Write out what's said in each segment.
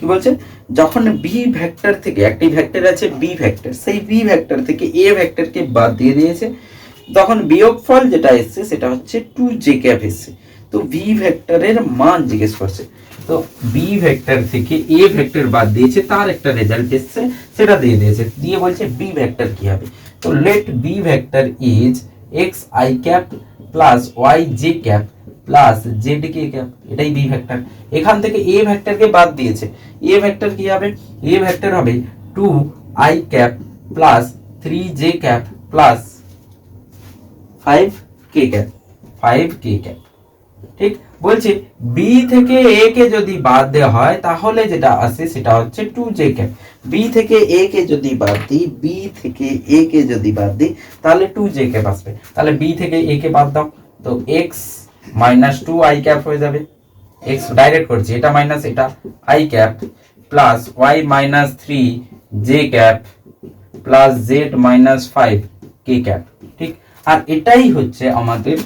কি বলছে, যখন বি ভেক্টর থেকে, একটি ভেক্টর আছে বি ভেক্টর, সেই বি ভেক্টর থেকে এ ভেক্টরকে বাদ দিয়ে দিয়েছে, তখন বিয়োগফল যেটা এসছে সেটা হচ্ছে 2j এসছে। তো বি ভেক্টরের মান জিজ্ঞেস করছে, তো বি ভেক্টর থেকে এ ভেক্টর বাদ দিয়েছে, তার একটা রেজাল্ট এসছে, সেটা দিয়ে দিয়েছে, দিয়ে বলছে বি ভেক্টর কি হবে। তো let b vector is x i cap plus y j cap plus z k cap, এটাই বি ভেক্টর। এখান থেকে এ ভেক্টরকে বাদ দিয়েছে, এ ভেক্টর কি হবে, এ ভেক্টর হবে 2i cap plus 3j cap plus 5k cap, 5k cap. ঠিক বলছে বি থেকে এ কে যদি বাদ দেওয়া হয় তাহলে যেটা আসে সেটা হচ্ছে 2j ক্যাপ। বি থেকে এ কে যদি বাদ দিই, বি থেকে এ কে যদি বাদ দিই তাহলে 2j ক্যাপ আসবে। তাহলে বি থেকে এ কে বাদ দাও, তো x মাইনাস 2i ক্যাপ হয়ে যাবে, x ডাইরেক্ট করছি, এটা মাইনাস এটা i cap plus y minus 3j cap plus z minus 5k cap. ঠিক, আর এটাই হচ্ছে আমাদের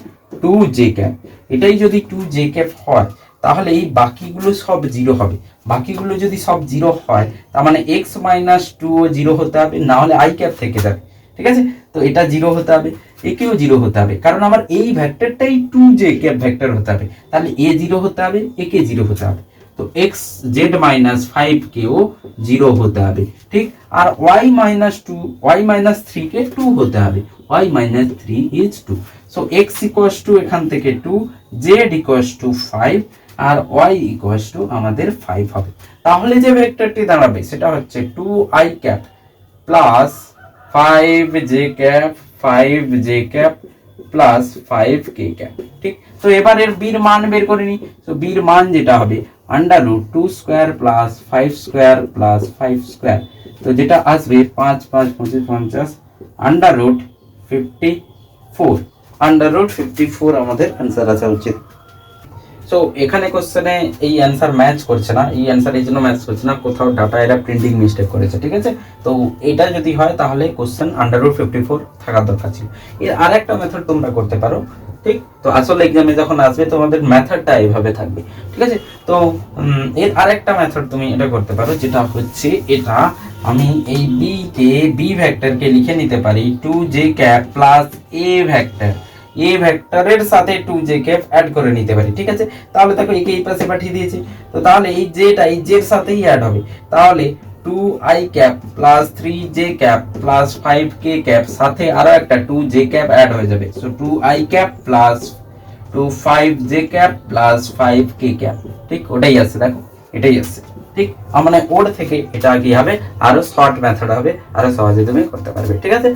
2j ক্যাপ। এটাই যদি 2j ক্যাপ হয় তাহলে এই বাকিগুলো সব জিরো হবে। বাকিগুলো যদি সব জিরো হয় তার মানে x মাইনাস 2 ও জিরো হতে হবে, না হলে i ক্যাপ থেকে যাবে। ঠিক আছে, তো এটা জিরো হতে হবে, একেও জিরো হতে হবে, কারণ আমার এই ভেক্টরটাই 2j ক্যাপ ভেক্টর হতে হবে, তাহলে এ জিরো হতে হবে, একে জিরো হতে হবে। তো x z মাইনাস 5 কেও জিরো হতে হবে। ঠিক, আর y মাইনাস 2, y মাইনাস 3 কে 2 হতে হবে, y minus 3 is 2। So x equals to এখান থেকে 2, z ইকুয়ালস টু 5 আর y ইকুয়ালস টু আমাদের 5 হবে। তাহলে যে ভেক্টরটি দাঁড়াবে সেটা হচ্ছে 2i cap plus 5j cap, 5j cap plus 5k cap. ঠিক, তো এবার এর বির মান বের করে নি। তো বির মান যেটা হবে under root 2 square plus 5 square plus 5 square, তো যেটা আসবে 5 5 25 50 আন্ডার রুট 54, আন্ডার রুট 54 আমাদের অ্যান্সার আসা উচিত। সো এখানে কোশ্চেনে এই অ্যান্সার ম্যাচ করছে না, এই অ্যান্সার এই জন্য ম্যাচ করছে না, কোথাও ডাটা এরা প্রিন্টিং মিস্টেক করেছে। ঠিক আছে, তো এটা যদি হয় তাহলে কোশ্চেন আন্ডার রুট 54 থাকার দরকার ছিল। এর আরেকটা মেথড তোমরা করতে পারো। ঠিক, তো আসলে এক্সামে যখন আসবে তোমাদের মেথডটা এইভাবে থাকবে। ঠিক আছে, তো এর আরেকটা মেথড তুমি এটা করতে পারো, যেটা হচ্ছে এটা আমি এই বি কে, বি ভেক্টরকে লিখে নিতে পারি 2j cap plus A vector, A ভেক্টরের সাথে 2j ক্যাপ অ্যাড করে নিতে পারি। ঠিক আছে, তাহলে দেখো একে এই পাশে পাঠিয়ে দিয়েছি, তো তাহলে এই জেটা এই জের সাথেই অ্যাড হবে, তাহলে 2i cap plus 3j cap plus 5k cap সাথে আরো একটা 2j ক্যাপ অ্যাড হয়ে যাবে। So 2i cap plus 5j cap plus 5k cap. ঠিক, ওটাই আছে, দেখো এটাই আছে। ঠিক, মানে ওর থেকে এটা কি হবে, আরো শর্ট মেথড হবে, আরো সহজে তুমি করতে পারবে। ঠিক আছে।